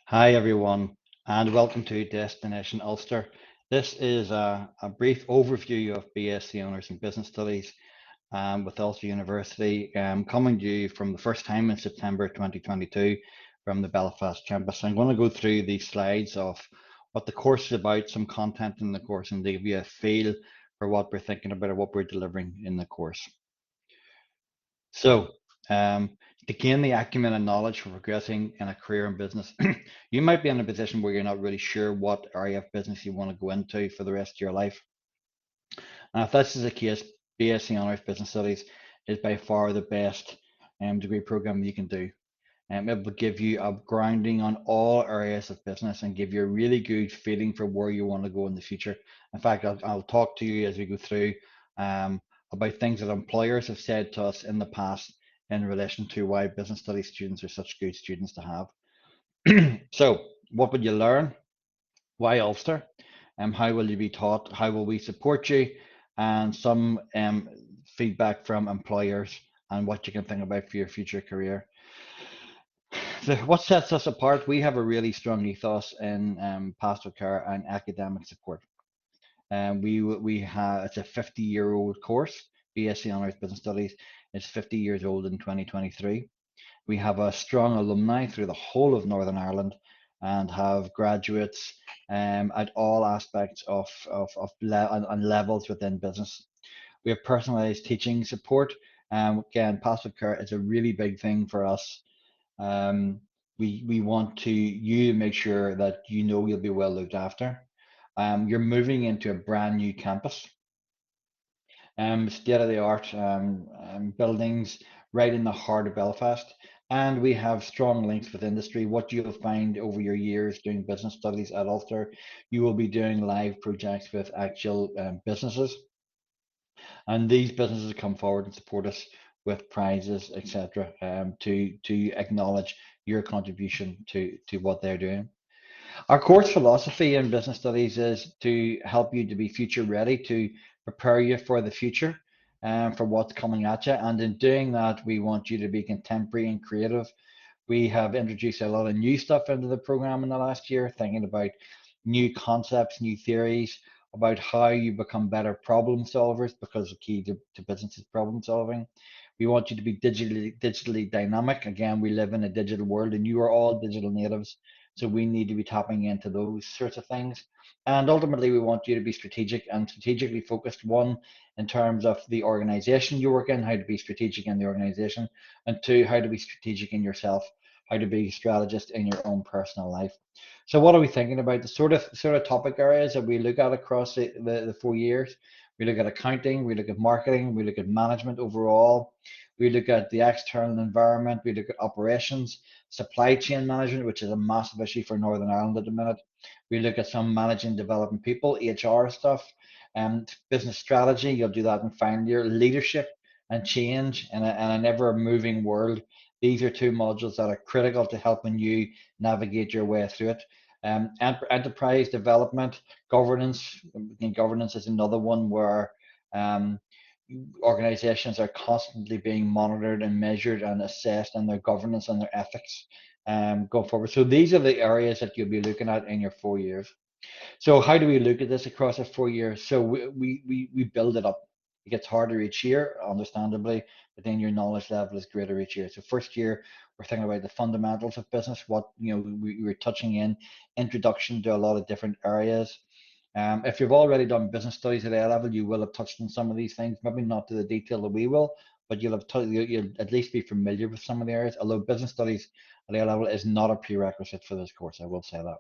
Hi, everyone, and welcome to Destination Ulster. This is a brief overview of BSc Honours in Business Studies with Ulster University, coming to you from the first time in September 2022 from the Belfast campus. I'm going to go through these slides of what the course is about, some content in the course, and give you a feel for what we're thinking about or what we're delivering in the course. So, to gain the acumen and knowledge for progressing in a career in business, you might be in a position where you're not really sure what area of business you want to go into for the rest of your life. And if this is the case, BSc Honours Business Studies is by far the best degree program you can do. It will give you a grounding on all areas of business and give you a really good feeling for where you want to go in the future. In fact, I'll talk to you as we go through about things that employers have said to us in the past in relation to why business studies students are such good students to have. So, what would you learn? Why Ulster? How will you be taught? How will we support you? And some feedback from employers and what you can think about for your future career. So what sets us apart? We have a really strong ethos in pastoral care and academic support. We have it's a 50-year-old course. BSc Honours Business Studies is 50 years old in 2023. We have a strong alumni through the whole of Northern Ireland and have graduates at all aspects and levels within business. We have personalised teaching support. Again, pastoral care is a really big thing for us. um, we want you to make sure that you know you'll be well looked after. You're moving into a brand new campus, state of the art buildings right in the heart of Belfast. And we have strong links with industry. What you'll find over your years doing business studies at Ulster, you will be doing live projects with actual businesses. And these businesses come forward and support us with prizes, etc., to acknowledge your contribution to what they're doing. Our course philosophy in business studies is to help you to be future ready, to prepare you for the future and for what's coming at you. And in doing that, we want you to be contemporary and creative. We have introduced a lot of new stuff into the program in the last year, thinking about new concepts, new theories about how you become better problem solvers, because the key to business is problem solving. We want you to be digitally dynamic. Again, we live in a digital world and you are all digital natives. So we need to be tapping into those sorts of things. And ultimately, we want you to be strategic and strategically focused. One, in terms of the organization you work in, how to be strategic in the organization, and two, how to be strategic in yourself, how to be a strategist in your own personal life. So what are we thinking about? The sort of topic areas that we look at across the 4 years. We look at accounting, we look at marketing, we look at management overall, we look at the external environment, we look at operations, supply chain management, which is a massive issue for Northern Ireland at the minute. We look at some managing developing people, HR stuff, and business strategy. You'll do that in final year. Leadership and change in an ever moving world. These are two modules that are critical to helping you navigate your way through it. Enterprise development, governance. Governance is another one where um, organizations are constantly being monitored and measured and assessed in their governance and their ethics going forward. So these are the areas that you'll be looking at in your 4 years. So how do we look at this across the 4 years? So we build it up. It gets harder each year, understandably, but then your knowledge level is greater each year. So first year, we're thinking about the fundamentals of business, what we're touching in, introduction to a lot of different areas. If you've already done business studies at A level, you will have touched on some of these things, maybe not to the detail that we will, but you'll at least be familiar with some of the areas. Although business studies at A level is not a prerequisite for this course, I will say that.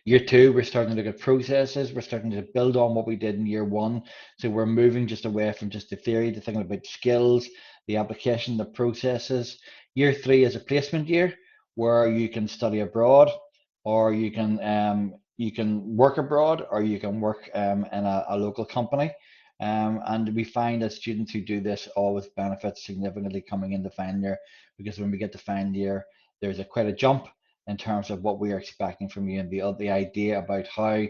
Year two, we're starting to look at processes. We're starting to build on what we did in year one. So we're moving just away from just the theory to thinking about skills, the application, the processes. Year three is a placement year where you can study abroad, or you can work abroad, or you can work in a local company. And we find that students who do this always benefit significantly coming into final year, because when we get to final year, there's quite a jump in terms of what we are expecting from you, and the idea about how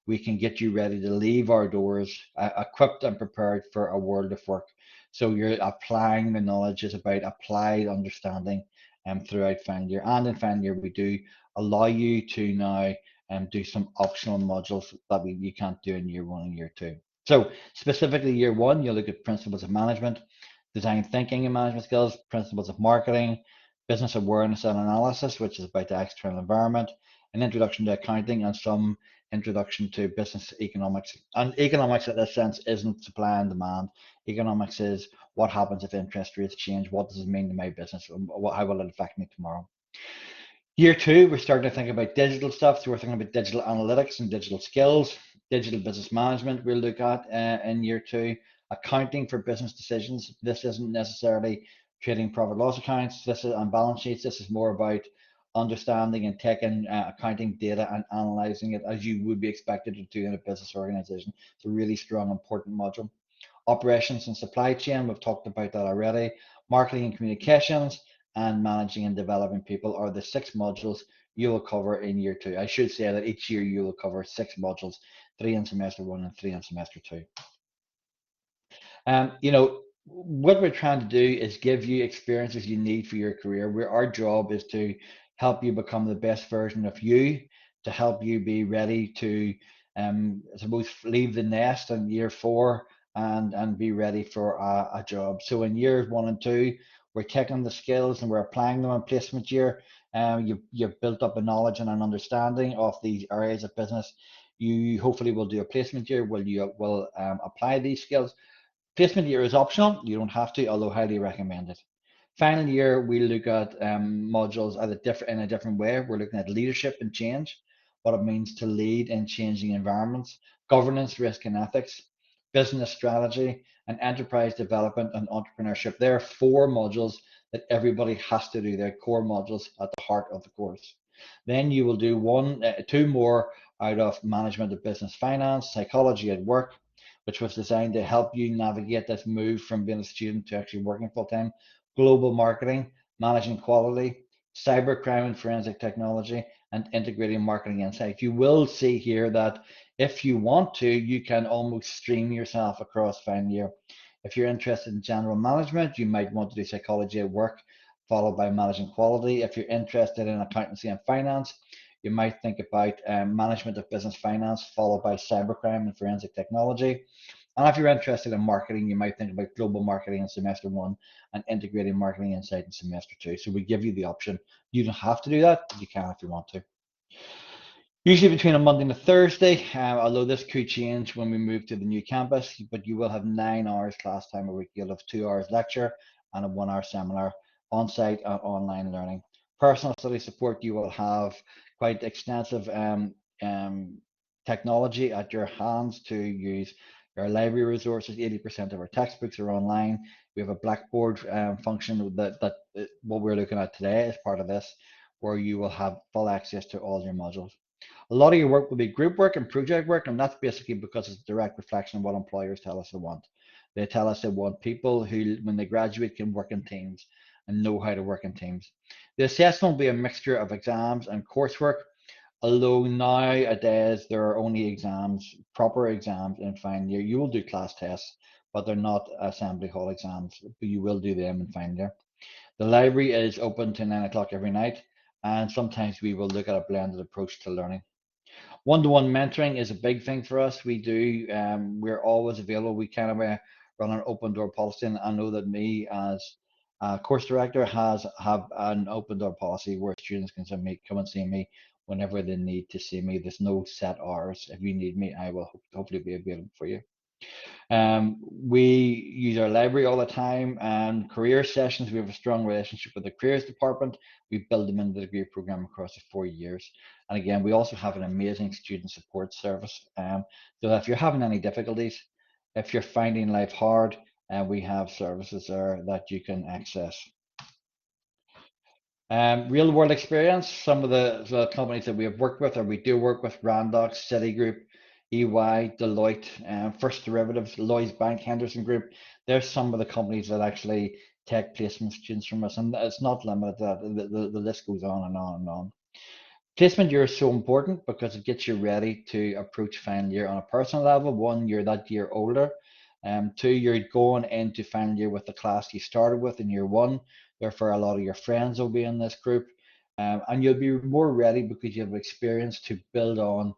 we can get you ready to leave our doors equipped and prepared for a world of work. So you're applying the knowledge is about applied understanding throughout final year. And in final year, we do allow you to now do some optional modules that you can't do in year one and year two. So specifically year one, you'll look at principles of management, design thinking and management skills, principles of marketing, business awareness and analysis, which is about the external environment, an introduction to accounting, and some introduction to business economics. And economics in this sense isn't supply and demand. Economics is what happens if interest rates change? What does it mean to my business? How will it affect me tomorrow? Year two, we're starting to think about digital stuff. So we're thinking about digital analytics and digital skills, digital business management we'll look at in year two, accounting for business decisions. This isn't necessarily trading profit loss accounts. This is on balance sheets. This is more about understanding and taking accounting data and analyzing it as you would be expected to do in a business organization. It's a really strong, important module. Operations and supply chain, we've talked about that already. Marketing and communications, and managing and developing people are the 6 modules you will cover in year two. I should say that each year you will cover 6 modules, 3 in semester one and 3 in semester two. You know, what we're trying to do is give you experiences you need for your career. Where our job is to help you become the best version of you, to help you be ready to, I suppose, leave the nest in year four and be ready for a job. So in years one and two, we're taking the skills and we're applying them in placement year. You've built up a knowledge and an understanding of these areas of business. You hopefully will do a placement year where you will apply these skills. Placement year is optional. You don't have to, although highly recommended. Final year, we look at modules in a different way. We're looking at leadership and change, what it means to lead in changing environments, governance, risk and ethics, business strategy, and enterprise development and entrepreneurship. There are 4 modules that everybody has to do. They're core modules at the heart of the course. Then you will do 2 more out of management of business finance, psychology at work, which was designed to help you navigate this move from being a student to actually working full time, global marketing, managing quality, cybercrime and forensic technology, and integrating marketing insights. You will see here that if you want to, you can almost stream yourself across final year. If you're interested in general management, you might want to do psychology at work, followed by managing quality. If you're interested in accountancy and finance, you might think about management of business finance, followed by cybercrime and forensic technology. And if you're interested in marketing, you might think about global marketing in semester one and integrating marketing insight in semester two. So we give you the option. You don't have to do that, but you can if you want to. Usually between a Monday and a Thursday, although this could change when we move to the new campus, but you will have 9 hours class time a week. You'll have 2 hours lecture and a 1 hour seminar on site and online learning. Personal study support, you will have quite extensive technology at your hands to use. Our library resources, 80% of our textbooks are online. We have a Blackboard function that what we're looking at today is part of this, where you will have full access to all your modules. A lot of your work will be group work and project work, and that's basically because it's a direct reflection of what employers tell us they want. They tell us they want people who, when they graduate, can work in teams and know how to work in teams. The assessment will be a mixture of exams and coursework, although nowadays there are only exams, proper exams in final year. You will do class tests, but they're not assembly hall exams, but you will do them in final year. The library is open to 9 o'clock every night, and sometimes we will look at a blended approach to learning. One-to-one mentoring is a big thing for us. We're always available. We kind of run an open door policy, and I know that me as a course director have an open door policy where students can come and see me whenever they need to see me. There's no set hours. If you need me, I will hopefully be available for you. We use our library all the time, and career sessions. We have a strong relationship with the careers department. We build them into the degree program across the 4 years. And again, we also have an amazing student support service. So if you're having any difficulties, if you're finding life hard, we have services there that you can access. Real world experience, some of the companies that we have worked with or we do work with, Randox, Citigroup, EY, Deloitte, First Derivatives, Lloyds Bank, Henderson Group. There's some of the companies that actually take placement students from us, and it's not limited to that. The list goes on and on and on. Placement year is so important because it gets you ready to approach final year on a personal level. One, you're that year older. Two, you're going into final year with the class you started with in year one. Therefore, a lot of your friends will be in this group, and you'll be more ready because you have experience to build on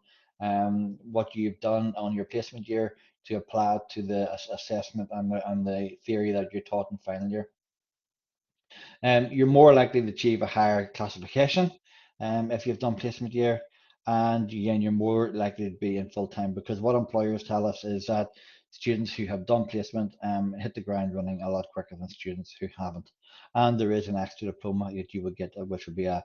what you've done on your placement year to apply it to the assessment and the theory that you're taught in final year. You're more likely to achieve a higher classification if you've done placement year, and again, you're more likely to be in full time because what employers tell us is that students who have done placement hit the ground running a lot quicker than students who haven't. And there is an extra diploma that you would get, which would be a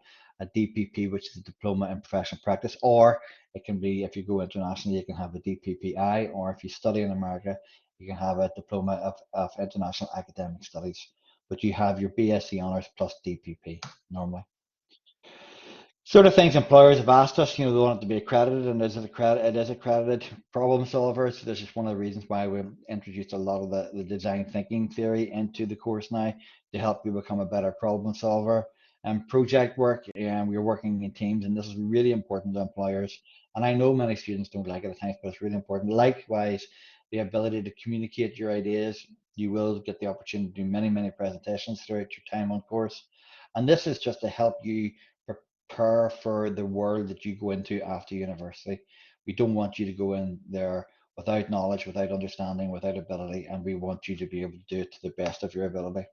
DPP, which is a diploma in professional practice, or it can be if you go internationally, you can have a DPPI, or if you study in America, you can have a diploma of international academic studies, but you have your BSc honours plus DPP normally. Sort of things employers have asked us, they want it to be accredited, and it is accredited problem solvers. So this is one of the reasons why we introduced a lot of the design thinking theory into the course now to help you become a better problem solver. And project work, and we're working in teams, and this is really important to employers. And I know many students don't like it at times, but it's really important. Likewise, the ability to communicate your ideas. You will get the opportunity to do many, many presentations throughout your time on course. And this is just to help you prepare for the world that you go into after university. We don't want you to go in there without knowledge, without understanding, without ability, and we want you to be able to do it to the best of your ability.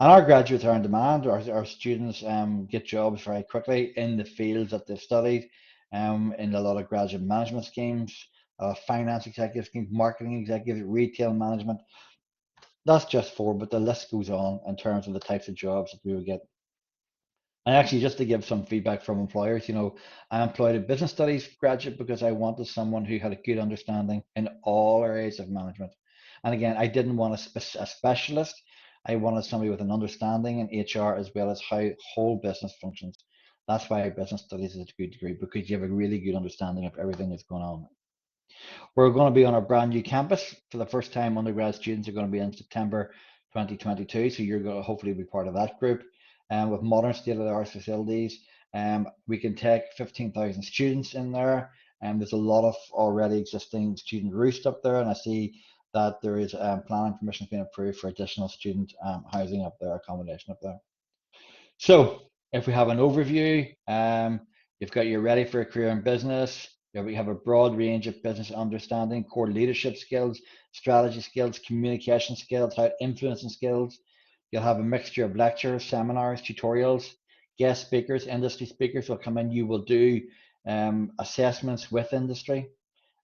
And our graduates are in demand. Our students get jobs very quickly in the fields that they've studied, in a lot of graduate management schemes, finance executive schemes, marketing executive, retail management. That's just four, but the list goes on in terms of the types of jobs that we would get. And actually, just to give some feedback from employers, I employed a business studies graduate because I wanted someone who had a good understanding in all areas of management. And again, I didn't want a specialist. I wanted somebody with an understanding in HR as well as how whole business functions. That's why business studies is a good degree, because you have a really good understanding of everything that's going on. We're going to be on a brand new campus for the first time. Undergrad students are going to be in September 2022, so you're going to hopefully be part of that group. With modern state-of-the-art facilities, we can take 15,000 students in there, and there's a lot of already existing student roost up there, and I see that there is planning permission being approved for additional student housing up there, accommodation up there. So if we have an overview, you've got you ready for a career in business. We have a broad range of business understanding, core leadership skills, strategy skills, communication skills, how influencing skills. You'll have a mixture of lectures, seminars, tutorials, guest speakers, industry speakers will come in. You will do assessments with industry.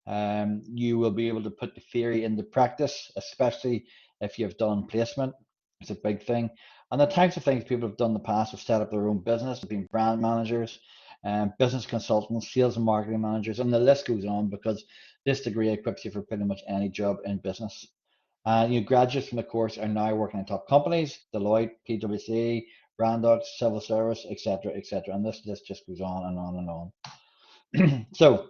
You will be able to put the theory into practice, especially if you've done placement. It's a big thing. And the types of things people have done in the past have set up their own business, being brand managers, business consultants, sales and marketing managers, and the list goes on because this degree equips you for pretty much any job in business. You graduates from the course are now working in top companies, Deloitte, PwC, Brandox, civil service, etc., etc. And this list just goes on and on and on. So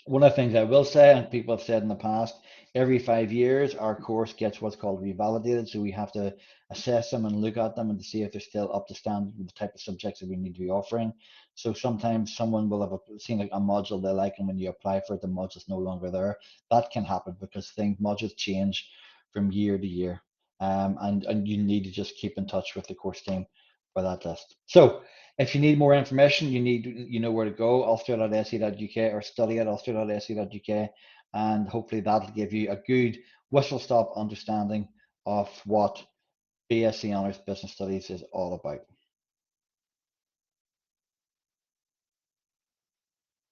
one of the things I will say, and people have said in the past, every 5 years our course gets what's called revalidated. So we have to assess them and look at them and to see if they're still up to standard with the type of subjects that we need to be offering. So sometimes someone will have seen a module they like, and when you apply for it, the module's no longer there. That can happen because modules change from year to year. And you need to just keep in touch with the course team for that list. So if you need more information, you know where to go, ulster.se.uk or study at ulster.se.uk, and hopefully that'll give you a good whistle stop understanding of what BSc Honours Business Studies is all about.